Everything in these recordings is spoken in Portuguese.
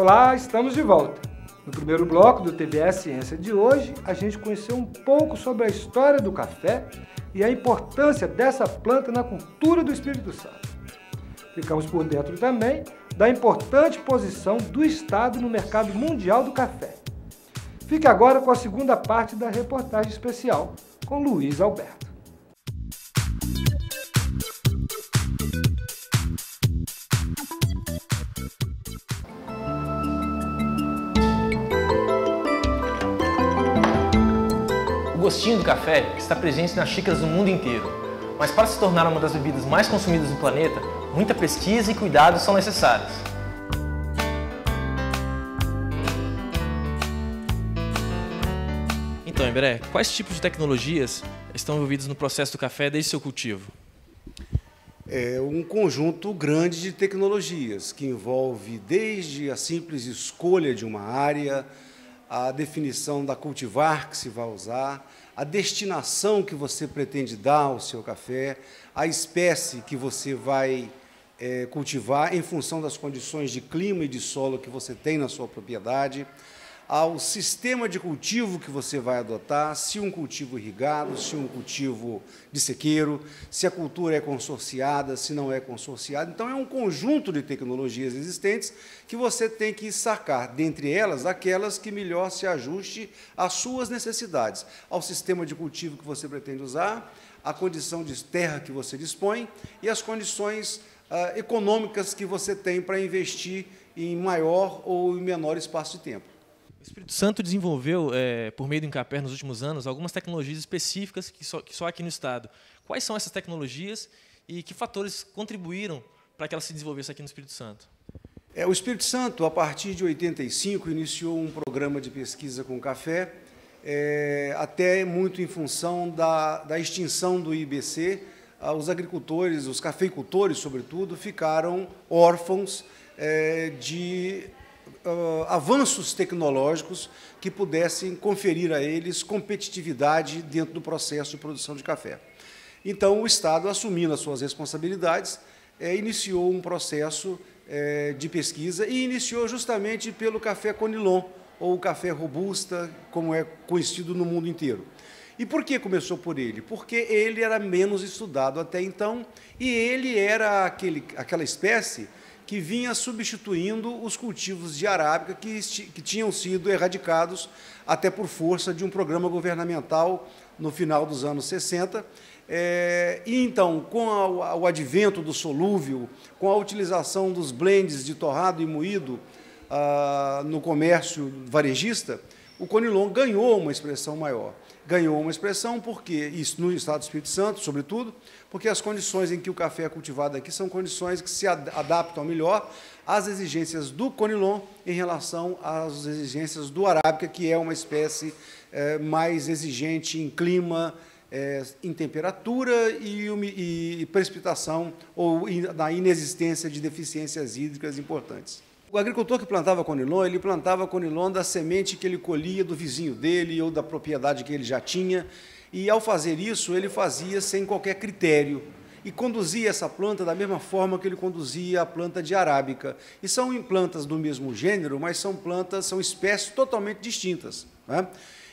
Olá, estamos de volta. No primeiro bloco do TVE Ciência de hoje, a gente conheceu um pouco sobre a história do café e a importância dessa planta na cultura do Espírito Santo. Ficamos por dentro também da importante posição do Estado no mercado mundial do café. Fique agora com a segunda parte da reportagem especial com Luiz Alberto. O gostinho do café está presente nas xícaras do mundo inteiro, mas para se tornar uma das bebidas mais consumidas do planeta, muita pesquisa e cuidado são necessários. Então, Emberé, quais tipos de tecnologias estão envolvidos no processo do café desde seu cultivo? É um conjunto grande de tecnologias que envolve desde a simples escolha de uma área, a definição da cultivar que se vai usar, a destinação que você pretende dar ao seu café, a espécie que você vai cultivar em função das condições de clima e de solo que você tem na sua propriedade, ao sistema de cultivo que você vai adotar, se um cultivo irrigado, se um cultivo de sequeiro, se a cultura é consorciada, se não é consorciada. Então, é um conjunto de tecnologias existentes que você tem que sacar, dentre elas, aquelas que melhor se ajuste às suas necessidades, ao sistema de cultivo que você pretende usar, à condição de terra que você dispõe e às condições econômicas que você tem para investir em maior ou em menor espaço de tempo. O Espírito Santo desenvolveu, por meio do Incaper, nos últimos anos, algumas tecnologias específicas que só aqui no Estado. Quais são essas tecnologias e que fatores contribuíram para que elas se desenvolvessem aqui no Espírito Santo? O Espírito Santo, a partir de 85, iniciou um programa de pesquisa com café, até muito em função da extinção do IBC. Os agricultores, os cafeicultores, sobretudo, ficaram órfãos de avanços tecnológicos que pudessem conferir a eles competitividade dentro do processo de produção de café. Então, o Estado, assumindo as suas responsabilidades, iniciou um processo de pesquisa e iniciou justamente pelo café Conilon, ou café robusta, como é conhecido no mundo inteiro. E por que começou por ele? Porque ele era menos estudado até então e ele era aquela espécie que vinha substituindo os cultivos de arábica que tinham sido erradicados até por força de um programa governamental no final dos anos 60. E então, com o advento do solúvel, com a utilização dos blends de torrado e moído no comércio varejista, o Conilon ganhou uma expressão maior. Ganhou uma expressão porque, isso no Estado do Espírito Santo, sobretudo, porque as condições em que o café é cultivado aqui são condições que se adaptam melhor às exigências do Conilon em relação às exigências do arábica, que é uma espécie mais exigente em clima, em temperatura e precipitação, ou na inexistência de deficiências hídricas importantes. O agricultor que plantava Conilon, ele plantava Conilon da semente que ele colhia do vizinho dele ou da propriedade que ele já tinha, e ao fazer isso, ele fazia sem qualquer critério e conduzia essa planta da mesma forma que ele conduzia a planta de arábica. E são plantas do mesmo gênero, mas são espécies totalmente distintas, né?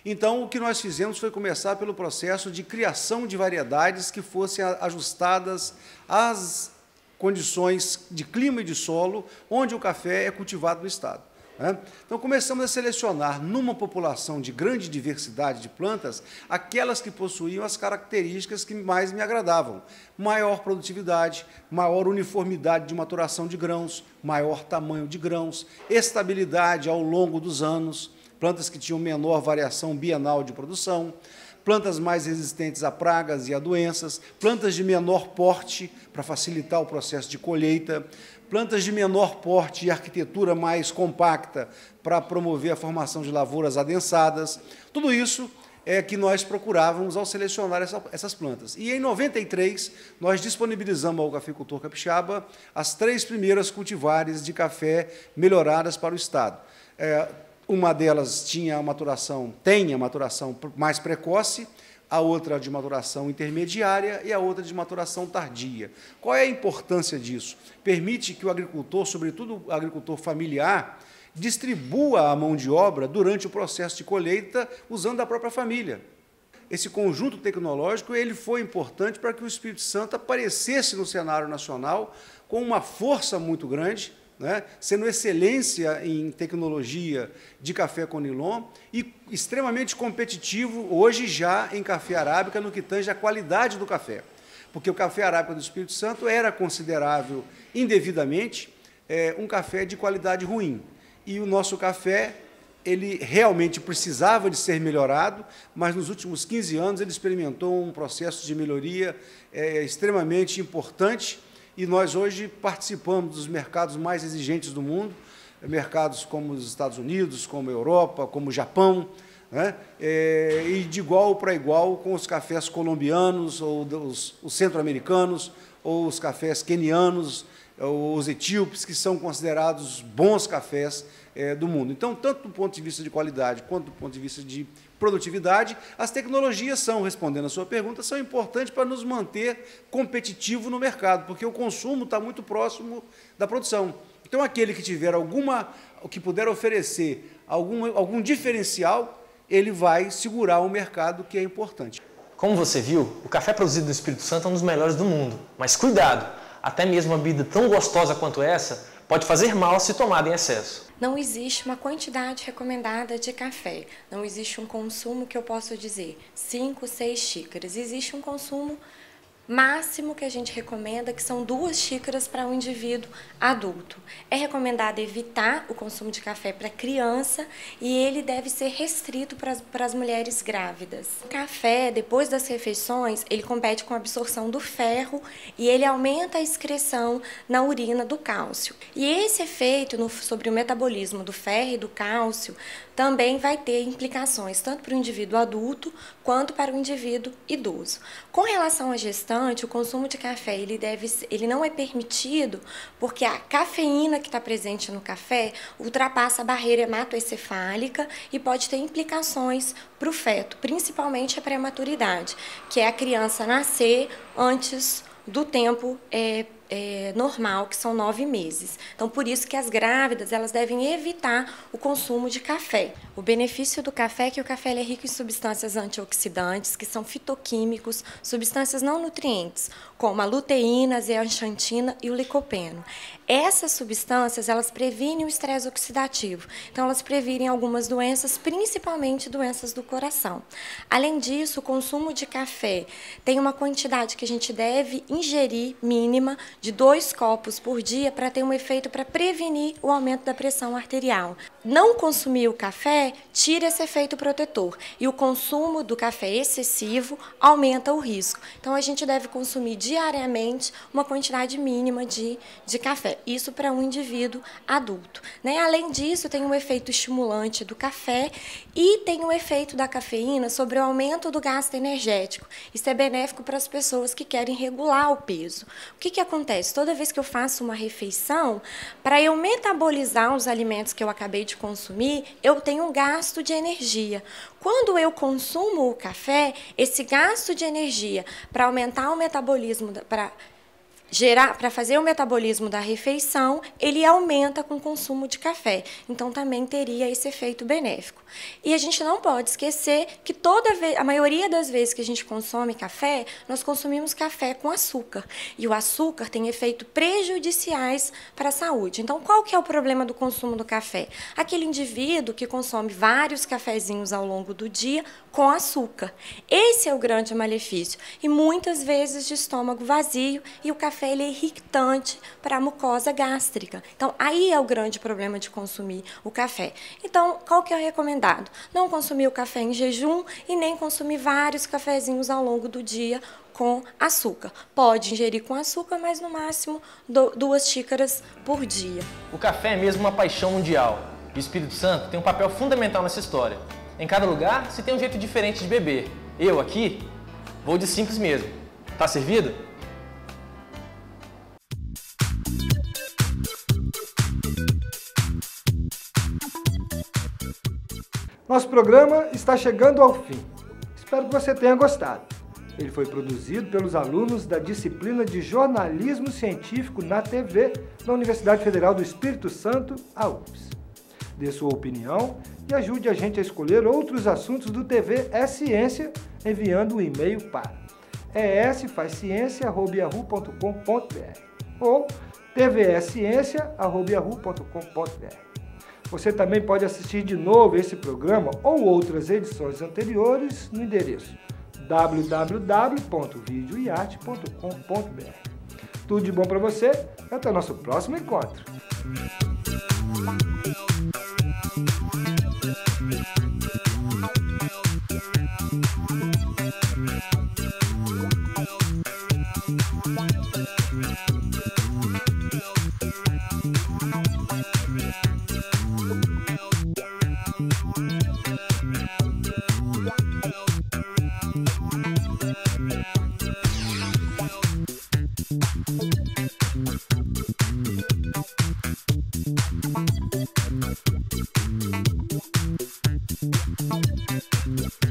Então, o que nós fizemos foi começar pelo processo de criação de variedades que fossem ajustadas às condições de clima e de solo onde o café é cultivado no Estado. Então, começamos a selecionar, numa população de grande diversidade de plantas, aquelas que possuíam as características que mais me agradavam. Maior produtividade, maior uniformidade de maturação de grãos, maior tamanho de grãos, estabilidade ao longo dos anos, plantas que tinham menor variação bienal de produção, plantas mais resistentes a pragas e a doenças, plantas de menor porte para facilitar o processo de colheita, plantas de menor porte e arquitetura mais compacta para promover a formação de lavouras adensadas. Tudo isso é que nós procurávamos ao selecionar essas plantas. E em 93, nós disponibilizamos ao cafeicultor capixaba as 3 primeiras cultivares de café melhoradas para o Estado. Uma delas tem a maturação mais precoce, a outra de maturação intermediária e a outra de maturação tardia. Qual é a importância disso? Permite que o agricultor, sobretudo o agricultor familiar, distribua a mão de obra durante o processo de colheita usando a própria família. Esse conjunto tecnológico ele foi importante para que o Espírito Santo aparecesse no cenário nacional com uma força muito grande, né, sendo excelência em tecnologia de café Conilon e extremamente competitivo hoje já em café arábica no que tange a qualidade do café. Porque o café arábica do Espírito Santo era considerável indevidamente um café de qualidade ruim. E o nosso café, ele realmente precisava de ser melhorado, mas nos últimos 15 anos ele experimentou um processo de melhoria extremamente importante e nós hoje participamos dos mercados mais exigentes do mundo, mercados como os Estados Unidos, como a Europa, como o Japão, né? E de igual para igual com os cafés colombianos, ou os centro-americanos, ou os cafés quenianos, ou os etíopes, que são considerados bons cafés do mundo. Então, tanto do ponto de vista de qualidade quanto do ponto de vista de produtividade, as tecnologias são, respondendo a sua pergunta, são importantes para nos manter competitivo no mercado, porque o consumo está muito próximo da produção. Então, aquele que tiver que puder oferecer algum diferencial, ele vai segurar o mercado, que é importante. Como você viu, o café produzido no Espírito Santo é um dos melhores do mundo. Mas cuidado, até mesmo uma bebida tão gostosa quanto essa pode fazer mal se tomada em excesso. Não existe uma quantidade recomendada de café. Não existe um consumo que eu possa dizer 5, 6 xícaras. Existe um consumo máximo que a gente recomenda, que são 2 xícaras para um indivíduo adulto. É recomendado evitar o consumo de café para criança e ele deve ser restrito para as mulheres grávidas. O café, depois das refeições, ele compete com a absorção do ferro e ele aumenta a excreção na urina do cálcio. E esse efeito sobre o metabolismo do ferro e do cálcio também vai ter implicações tanto para o indivíduo adulto quanto para o indivíduo idoso. Com relação à gestante, o consumo de café ele não é permitido porque a cafeína que está presente no café ultrapassa a barreira hematoencefálica e pode ter implicações para o feto, principalmente a prematuridade, que é a criança nascer antes do tempo normal, que são 9 meses. Então, por isso que as grávidas elas devem evitar o consumo de café. O benefício do café é que o café é rico em substâncias antioxidantes, que são fitoquímicos, substâncias não nutrientes, como a luteína, a zeaxantina e o licopeno. Essas substâncias, elas previnem o estresse oxidativo. Então, elas previnem algumas doenças, principalmente doenças do coração. Além disso, o consumo de café tem uma quantidade que a gente deve ingerir mínima de 2 copos por dia para ter um efeito para prevenir o aumento da pressão arterial. Não consumir o café tira esse efeito protetor e o consumo do café excessivo aumenta o risco. Então, a gente deve consumir diariamente uma quantidade mínima de café. Isso para um indivíduo adulto, né? Além disso, tem um efeito estimulante do café e tem o efeito da cafeína sobre o aumento do gasto energético. Isso é benéfico para as pessoas que querem regular o peso. O que acontece? Toda vez que eu faço uma refeição, para eu metabolizar os alimentos que eu acabei de consumir, eu tenho um gasto de energia. Quando eu consumo o café, esse gasto de energia para aumentar o metabolismo, para fazer o metabolismo da refeição, ele aumenta com o consumo de café. Então, também teria esse efeito benéfico. E a gente não pode esquecer que a maioria das vezes que a gente consome café, nós consumimos café com açúcar. E o açúcar tem efeitos prejudiciais para a saúde. Então, qual que é o problema do consumo do café? Aquele indivíduo que consome vários cafezinhos ao longo do dia com açúcar. Esse é o grande malefício. E muitas vezes de estômago vazio, e o café ele é irritante para a mucosa gástrica. Então, aí é o grande problema de consumir o café. Então, qual que é o recomendado? Não consumir o café em jejum e nem consumir vários cafezinhos ao longo do dia com açúcar. Pode ingerir com açúcar, mas no máximo 2 xícaras por dia. O café é mesmo uma paixão mundial. E o Espírito Santo tem um papel fundamental nessa história. Em cada lugar se tem um jeito diferente de beber. Eu aqui vou de simples mesmo. Tá servido? Nosso programa está chegando ao fim. Espero que você tenha gostado. Ele foi produzido pelos alunos da disciplina de Jornalismo Científico na TV da Universidade Federal do Espírito Santo, a UFS. Dê sua opinião e ajude a gente a escolher outros assuntos do TV É Ciência enviando um e-mail para esfazciência@yahoo.com.br ou tvesciência@yahoo.com.br. Você também pode assistir de novo esse programa ou outras edições anteriores no endereço www.videoiarte.com.br. Tudo de bom para você e até o nosso próximo encontro. We'll be right back.